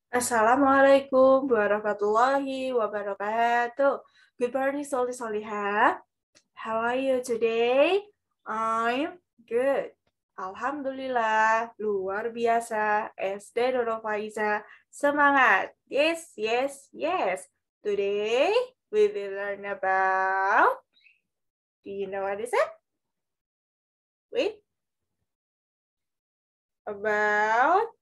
Assalamualaikum warahmatullahi wabarakatuh. Good morning, Solih Solihah. How are you today? I'm good. Alhamdulillah, luar biasa. SD Dodo Faiza, semangat. Yes, yes, yes. Today, we will learn about, do you know what is it? Wait. About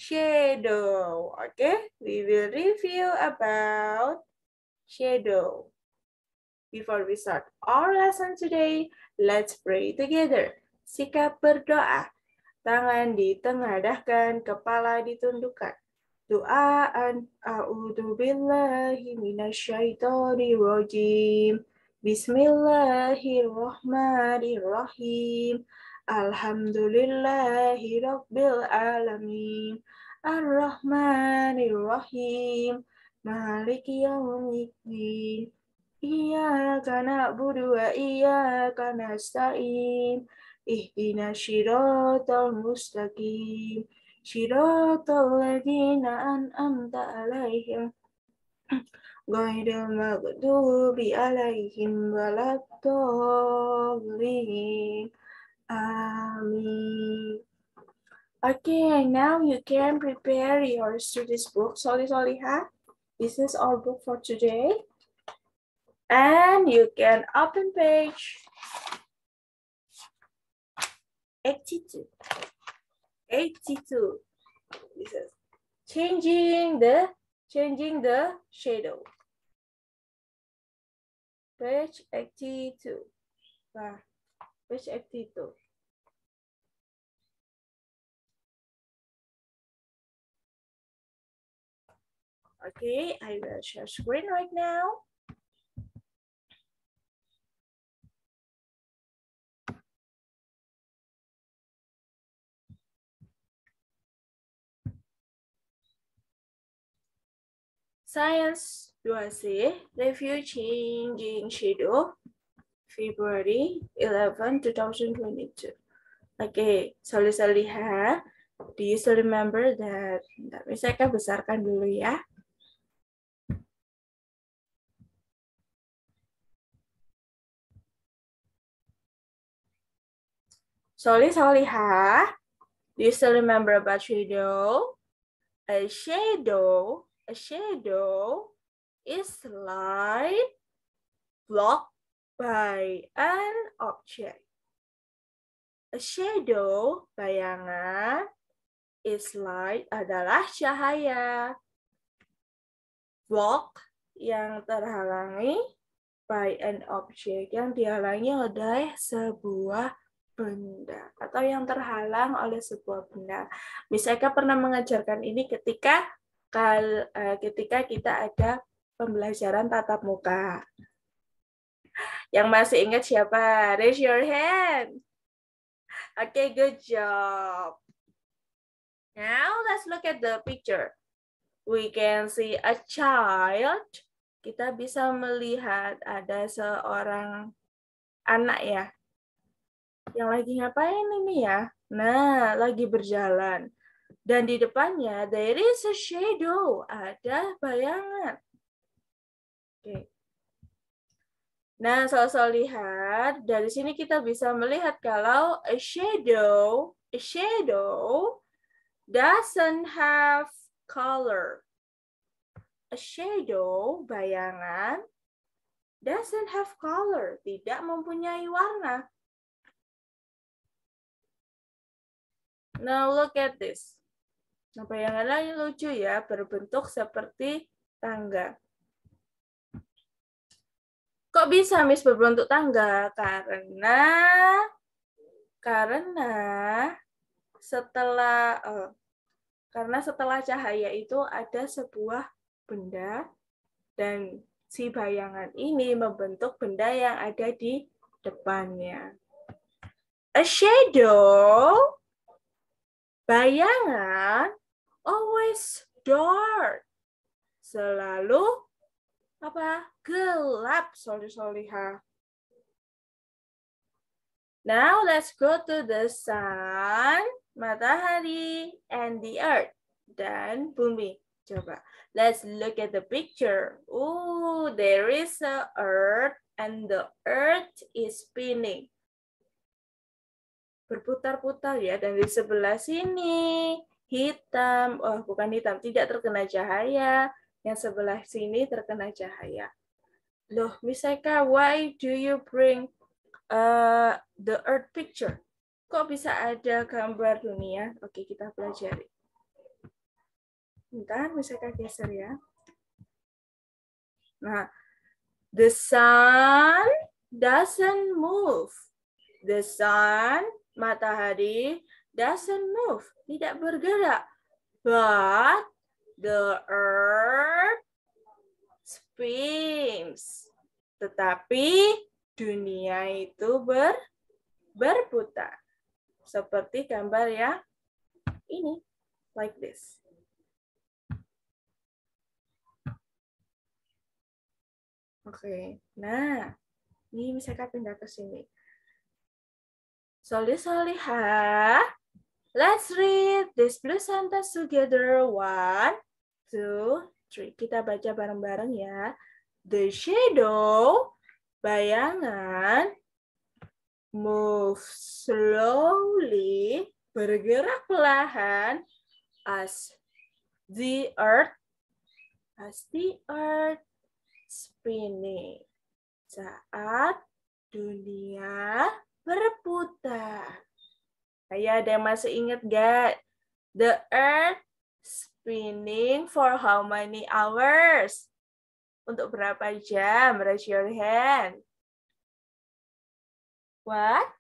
shadow. Okay, we will review about shadow. Before we start our lesson today, let's pray together. Sikap berdoa. Tangan ditengadahkan, kepala ditundukkan. Doaan a'udzu billahi minasyaitonir rajim. Bismillahirrahmanirrahim. Alhamdulillahi rabbil alamin. Ar-Rahmanir-Rahim. Maliki yaumiddin. Iyyaka na'budu wa iyyaka nasta'in. Ihdinas siratal mustaqim. Siratal ladzina an'amta 'alaihim ghairil maghdubi 'alaihim waladdallin. Amin. Okay, now you can prepare your studies book, Solih Solihah. This is our book for today. And you can open page 82. 82. This is changing the shadow. Page 82. Page 82. Okay, I will share screen right now. Science 2C, review changing shadow, February 11, 2022. Okay, Solih Solihah, do you still remember that? Saya akan besarkan dulu ya. Solih Solihah, do you still remember about shadow? A shadow is like blocked by an object. A shadow, bayangan, is light adalah cahaya. Block yang terhalangi by an object, yang dihalangi oleh sebuah benda atau yang terhalang oleh sebuah benda. Misalnya pernah mengajarkan ini ketika kita ada pembelajaran tatap muka. Yang masih ingat siapa? Raise your hand. Okay, good job. Now let's look at the picture. We can see a child. Kita bisa melihat ada seorang anak ya. Yang lagi ngapain ini ya? Nah, lagi berjalan. Dan di depannya there is a shadow. Ada bayangan. Oke. Nah, soal-soal lihat, dari sini kita bisa melihat kalau a shadow doesn't have color. A shadow, bayangan, doesn't have color, tidak mempunyai warna. Now look at this. Nah, bayangannya lucu ya, berbentuk seperti tangga. Kok bisa Miss berbentuk tangga? Karena setelah cahaya itu ada sebuah benda dan si bayangan ini membentuk benda yang ada di depannya. A shadow, bayangan, always dark. Selalu gelap, Solih-Solihah. Now let's go to the sun, matahari, and the earth. dan bumi. Coba, let's look at the picture. Oh, there is a earth and the earth is spinning. Berputar-putar ya, dan di sebelah sini hitam. Oh, bukan hitam, tidak terkena cahaya. Yang sebelah sini terkena cahaya. Loh, Miss Eka, why do you bring the earth picture? Kok bisa ada gambar dunia? Oke, kita pelajari. Bentar, Miss Eka geser ya. Nah, the sun doesn't move. The sun, matahari, doesn't move. Tidak bergerak. But the earth spins. Tetapi dunia itu berputar. Seperti gambar yang ini. Like this. Oke, nah, ini misalkan pindah ke sini. Solih-solihah, let's read this blue sentence together. 1, 2, 3. Kita baca bareng-bareng ya. The shadow, bayangan, move slowly, bergerak perlahan, as the earth spinning. Saat dunia berputar. Ayo, ada yang masih ingat gak? The earth spinning for how many hours? Untuk berapa jam? Raise your hand. What?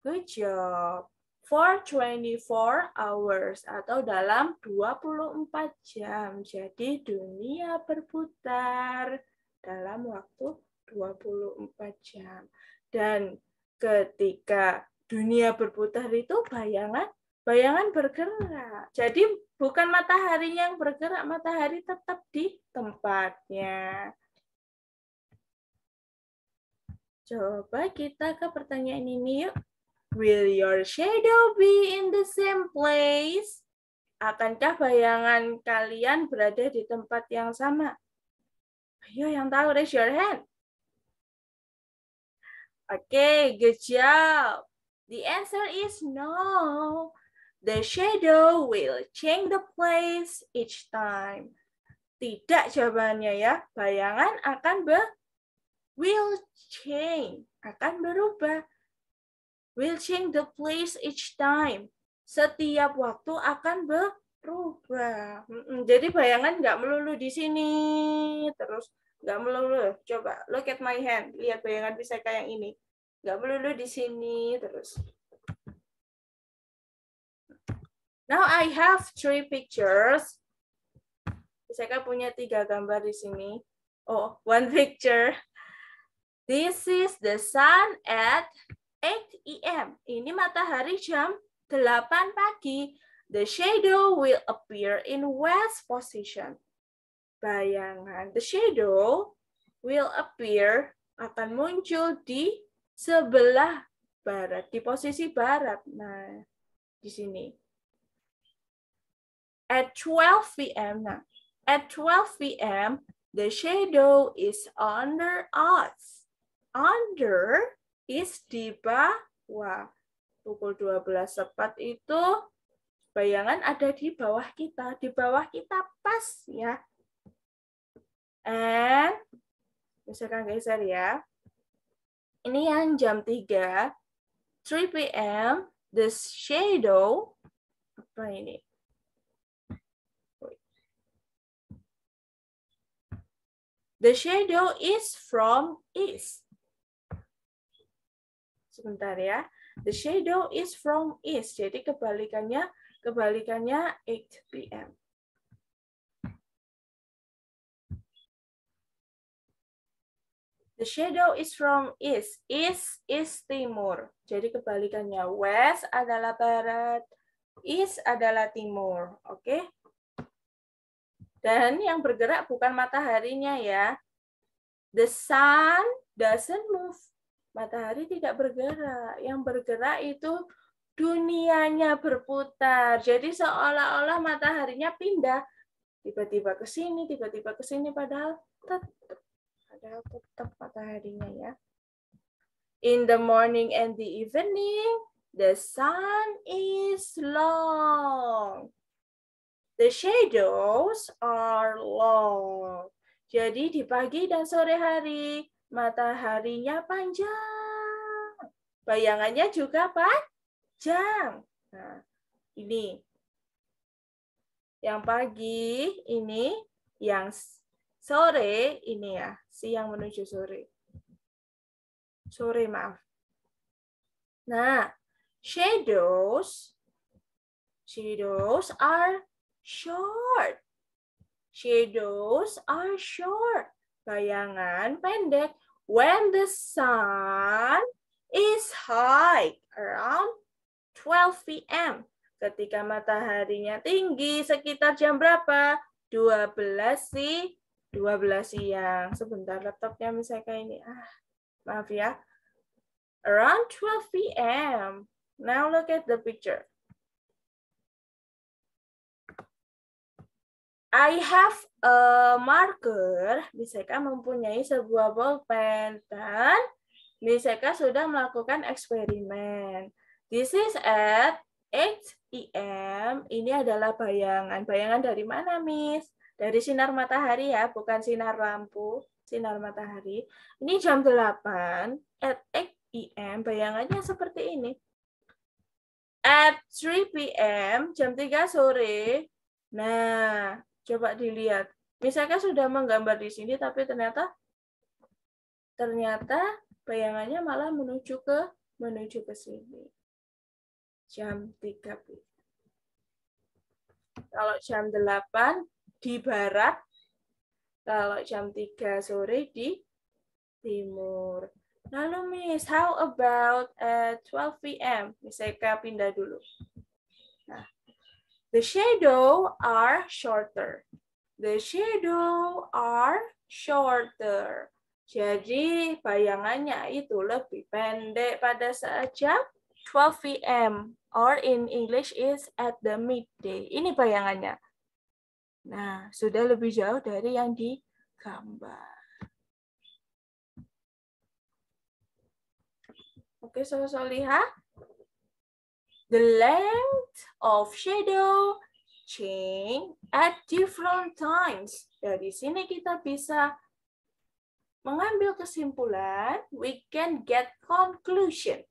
Good job. For 24 hours atau dalam 24 jam. Jadi dunia berputar dalam waktu 24 jam. Dan ketika dunia berputar itu bayangan bergerak. Jadi bukan mataharinya yang bergerak, matahari tetap di tempatnya. Coba kita ke pertanyaan ini yuk. Will your shadow be in the same place? Akankah bayangan kalian berada di tempat yang sama? Ayo yang tahu, raise your hand. Okay, good job. The answer is no. The shadow will change the place each time. Tidak jawabannya ya. Bayangan will change, akan berubah. Will change the place each time. Setiap waktu akan berubah. Jadi bayangan nggak melulu di sini. Terus nggak melulu. Coba look at my hand. Lihat bayangan bisa kayak ini. Nggak melulu di sini. Terus. Now I have 3 pictures. Saya punya 3 gambar di sini. Oh, 1 picture. This is the sun at 8 AM. Ini matahari jam 8 pagi. The shadow will appear in west position. Bayangan the shadow will appear, akan muncul di sebelah barat, di posisi barat. Nah, di sini. At 12 p.m. Nah, at 12 p.m. the shadow is under us. Under is di bawah. Pukul 12 tepat itu bayangan ada di bawah kita. Di bawah kita pas ya. And misalkan geser ya. Ini yang jam 3. 3 p.m. the shadow apa ini? The shadow is from east. Sebentar ya. The shadow is from east. Jadi kebalikannya 8 p.m. The shadow is from east. East is timur. Jadi kebalikannya. West adalah barat. East adalah timur. Oke? Dan yang bergerak bukan mataharinya ya. The sun doesn't move. Matahari tidak bergerak. Yang bergerak itu dunianya berputar. Jadi seolah-olah mataharinya pindah. Tiba-tiba ke sini, padahal tetap mataharinya ya. In the morning and the evening, the sun is long. The shadows are long. Jadi di pagi dan sore hari, mataharinya panjang. Bayangannya juga panjang. Nah, ini. Yang pagi ini, yang sore ini ya, siang menuju sore. Sore, maaf. Nah, shadows are short. Shadows are short. Bayangan pendek. When the sun is high, around 12 p.m. Ketika mataharinya tinggi, sekitar jam berapa? 12 siang. Sebentar, laptopnya misalnya ini. Maaf ya. Around 12 p.m. Now look at the picture. I have a marker. Biseka mempunyai sebuah bolpen dan Biseka sudah melakukan eksperimen. This is at 8 p.m. Ini adalah bayangan. Bayangan dari mana, Miss? Dari sinar matahari ya, bukan sinar lampu, sinar matahari. Ini jam 8 at 8 p.m. Bayangannya seperti ini. At 3 p.m. jam 3 sore. Nah, coba dilihat. Misalkan sudah menggambar di sini, tapi ternyata bayangannya malah menuju ke sini. Jam 3 p.m. Kalau jam 8 di barat, kalau jam 3 sore di timur. Lalu Miss, how about 12 p.m.? Misalkan pindah dulu. Nah, the shadow are shorter. The shadow are shorter. Jadi bayangannya itu lebih pendek pada saat jam 12 p.m. or in English is at the midday. Ini bayangannya. Nah, sudah lebih jauh dari yang digambar. Oke, so lihat. The length of shadow change at different times. Dari sini kita bisa mengambil kesimpulan, we can get conclusion.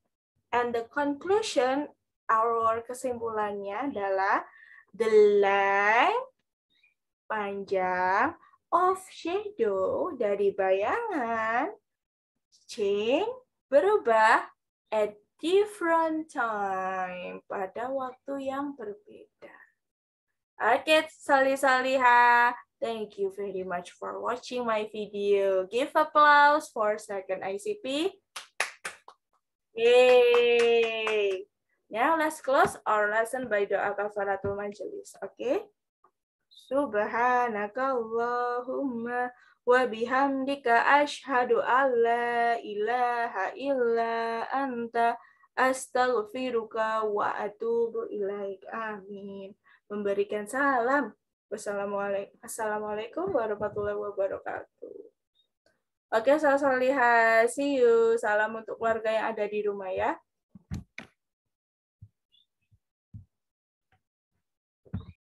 And the conclusion, our kesimpulannya adalah the length, panjang, of shadow, dari bayangan, change, berubah, at different time, pada waktu yang berbeda. Oke, Salih-Salihah. Thank you very much for watching my video. Give applause for second ICP. Yay! Now let's close our lesson by doa kafaratul majelis. Okay? Subhanakallahumma wa bihamdika asyhadu alla ilaha illa anta astaghfiruka wa atubu ilaik. Amin. Memberikan salam. Wassalamualaikum warahmatullahi wabarakatuh. Oke, Salih-Salihah. See you. Salam untuk keluarga yang ada di rumah ya.